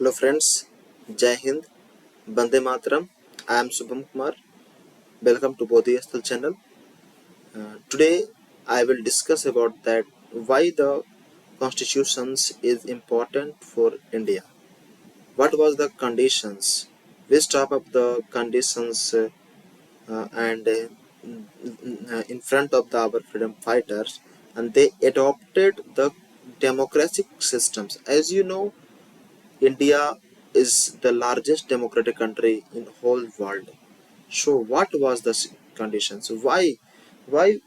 Hello friends, Jai Hind, Bande Mataram. I am Subham Kumar. Welcome to Bodhi channel. Today I will discuss about that why the constitutions is important for India. What was the conditions? Which type of the conditions and in front of our freedom fighters, and they adopted the democratic systems. As you know, India is the largest democratic country in whole world. So what was the conditions? Why why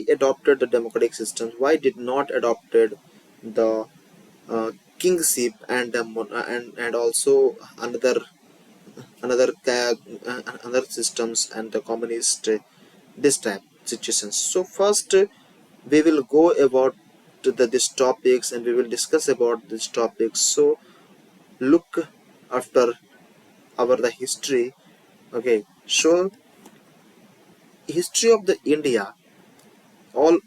adopted the democratic systems? Why did not adopted the kingship and and also another systems and the communist this type situations. So first we will go about this topics and we will discuss about these topics. So look after our the history. Okay, so history of the India, all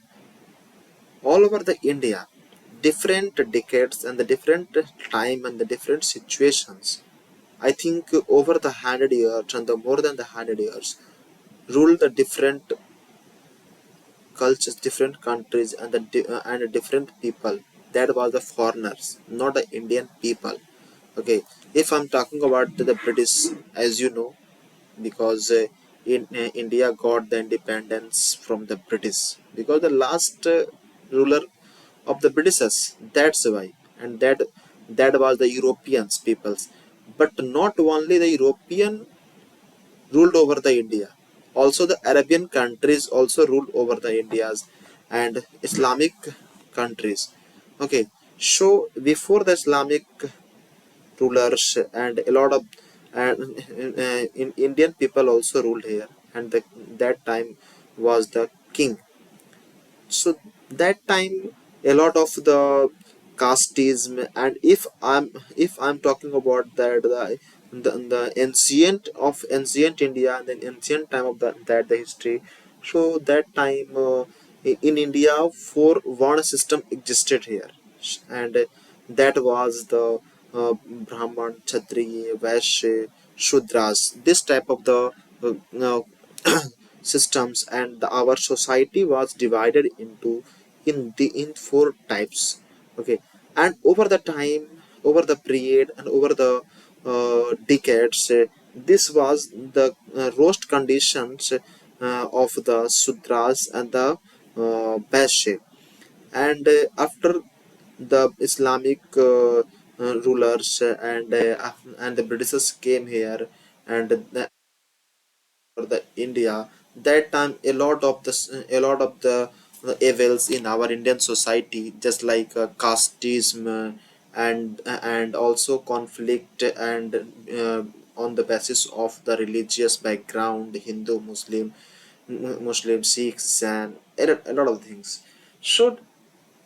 over the India, different decades and the different time and the different situations. I think over the 100 years and the more than the 100 years ruled the different cultures, different countries and and different people. That was the foreigners, not the Indian people. Okay, if I'm talking about the British, as you know, because India got the independence from the British because the last ruler of the Britishers. That's why, and that was the Europeans peoples, but not only the European ruled over the India. Also, the Arabian countries also ruled over the Indias and Islamic countries. Okay, so before the Islamic rulers and a lot of in Indian people also ruled here, and that time was the king. So that time a lot of the casteism, and if I'm talking about that the ancient of ancient India and then ancient time of the history. So that time in India four one system existed here, and that was the Brahman, Kshatriya, Vaishya, Shudras. This type of the systems, and our society was divided into in four types. Okay, and over the time, over the period and over the decades, this was the roast conditions of the Sudras and the Vaishya. And after the Islamic rulers and the Britishers came here, and for the India, that time a lot of the evils in our Indian society, just like casteism and also conflict and on the basis of the religious background, Hindu, Muslim, Sikhs, and a lot of things. So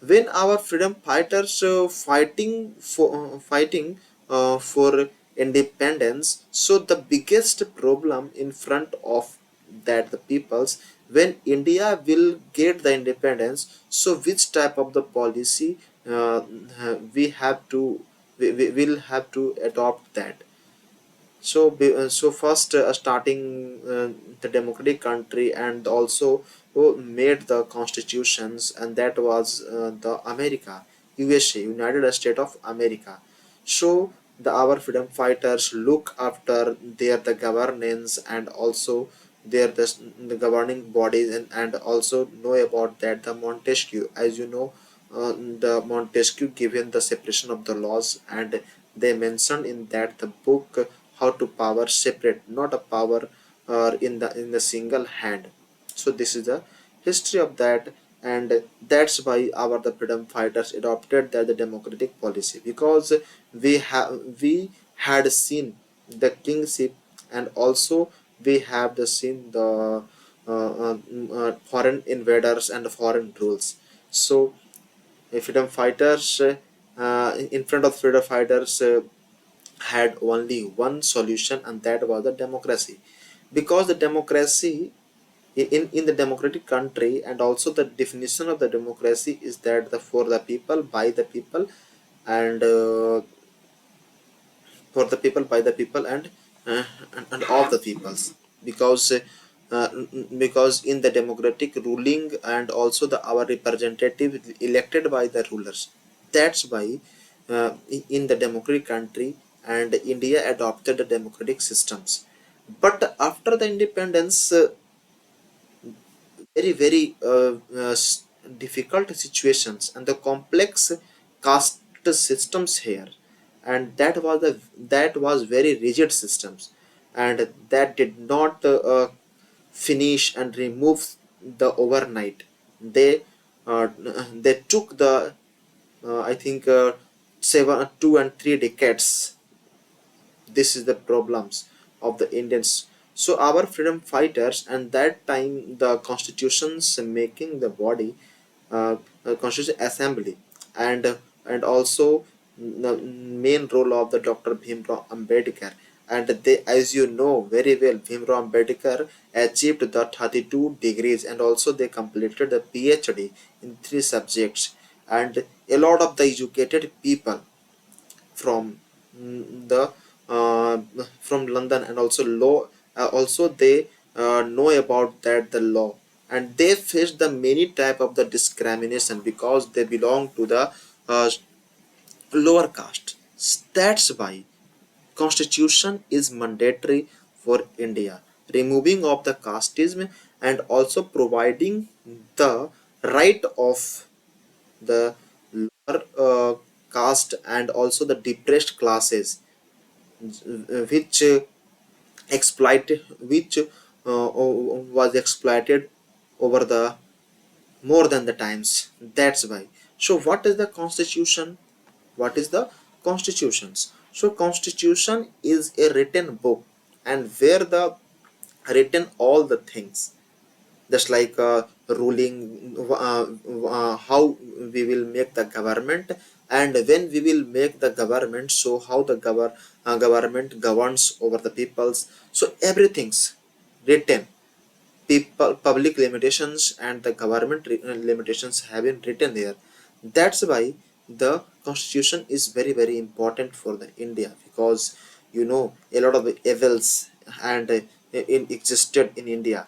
when our freedom fighters fighting for independence, so the biggest problem in front of that the peoples, when India will get the independence, so which type of the policy we have to we will have to adopt that. So first starting the democratic country and also who made the constitutions, and that was the America, USA, United States of America. So our freedom fighters look after their the governance and also the governing bodies, and also know about that the Montesquieu, as you know, the Montesquieu given the separation of the laws, and they mentioned in that the book how to power separate, not a power in the single hand. So this is the history of that, and that's why our the freedom fighters adopted that the democratic policy, because we had seen the kingship, and also we have seen the foreign invaders and foreign rules. So freedom fighters in front of freedom fighters had only one solution, and that was the democracy, because the democracy in the democratic country, and also the definition of the democracy is that the for the people, by the people, and for the people, by the people, uh, and of the peoples. Because because in the democratic ruling, and also the our representative elected by the rulers. That's why in the democratic country, and India adopted the democratic systems. But after the independence, very difficult situations and the complex caste systems here, and that was very rigid systems, and that did not finish and remove the overnight. They uh, they took the I think 2 and 3 decades. This is the problems of the Indians. So our freedom fighters, and that time the constitutions making the body, constitution assembly, and also the main role of the Dr. Bhimrao Ambedkar. And they, as you know very well, Bhimrao Ambedkar achieved the 32 degrees, and also they completed the PhD in 3 subjects. And a lot of the educated people from the uh, from London, and also law, also they know about that the law, and they face the many type of the discrimination because they belong to the uh, lower caste. That's why constitution is mandatory for India, removing of the casteism, and also providing the right of the lower caste, and also the depressed classes, which exploited which was exploited over the more than the times. That's why. So what is the constitution? What is the constitutions? So constitution is a written book, and where the written all the things, just like ruling, how we will make the government, and when we will make the government, so how the government governs over the peoples. So everything's written. People, public limitations and the government limitations have been written there. That's why the constitution is very important for the India, because a lot of evils and existed in India.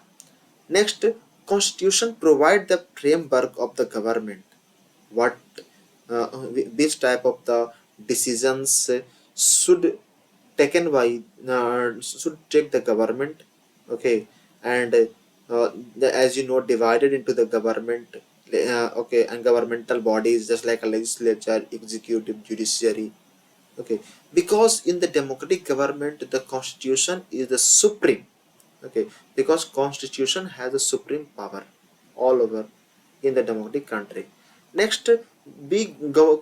Next, constitution provide the framework of the government. What, which type of the decisions should taken by, should take the government. Okay, and as you know, divided into the government. Okay, and governmental bodies just like a legislature, executive, judiciary. Okay, because in the democratic government, the constitution is the supreme. Okay, because constitution has a supreme power all over in the democratic country. Next,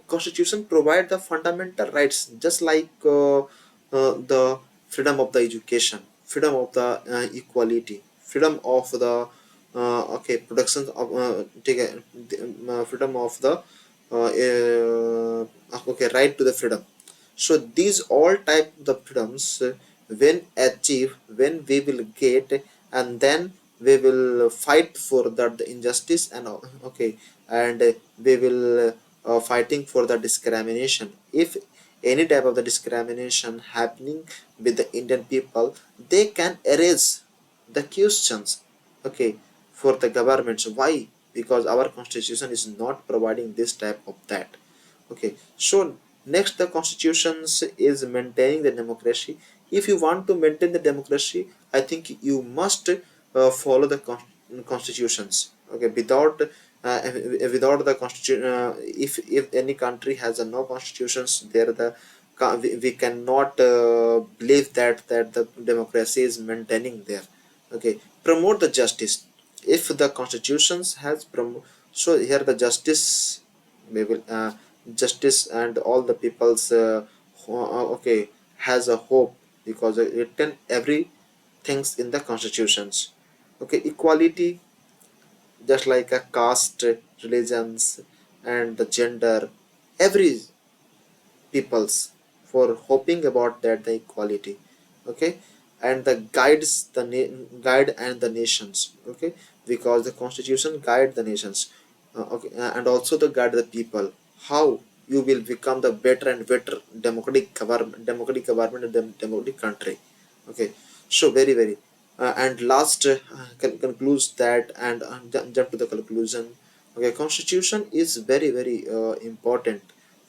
constitution provide the fundamental rights, just like the freedom of the education, freedom of the equality, freedom of the okay production of freedom of the okay, right to the freedom. So these all type the freedoms, when achieved, when we will get, and then we will fight for that the injustice, and okay, and we will fighting for the discrimination. If any type of the discrimination happening with the Indian people, they can erase the questions. Okay, for the governments. Why? Because our constitution is not providing this type of that. Okay, so next, the constitutions is maintaining the democracy. If you want to maintain the democracy, I think you must follow the constitutions. Okay, without the constitution, if any country has a no constitutions, there the we cannot believe that the democracy is maintaining there. Okay, promote the justice. If the constitutions has so here the justice, we will justice and all the people's okay, has a hope, because written every things in the constitutions. Okay, equality, just like a caste, religions, and the gender, every peoples for hoping about that the equality. Okay, and the guides the guide and the nations. Okay, because the constitution guide the nations. Okay, and also the guide the people how you will become the better and better democratic government and democratic country. Okay, so very and last concludes that, and jump to the conclusion. Okay, constitution is very important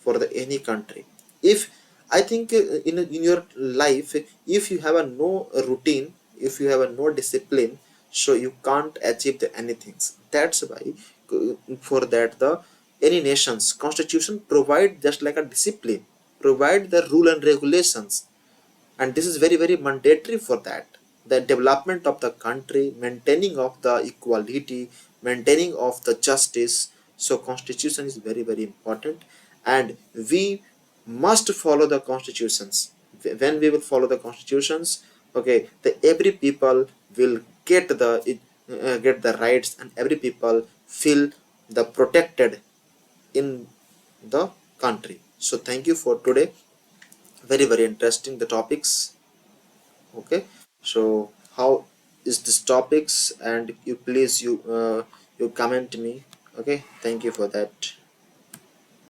for the any country. If I think in your life, if you have a no routine, if you have a no discipline, so you can't achieve the anything. That's why for that the any nations constitution provide just like a discipline, provide the rule and regulations, and this is very mandatory for that the development of the country, maintaining of the equality, maintaining of the justice. So constitution is very important, and we must follow the constitutions. When we will follow the constitutions, okay, the every people will get the rights, and every people feel the protected in the country. So thank you for today. Very interesting the topics. Okay, so how is this topics, and you please you comment me. Okay, thank you for that.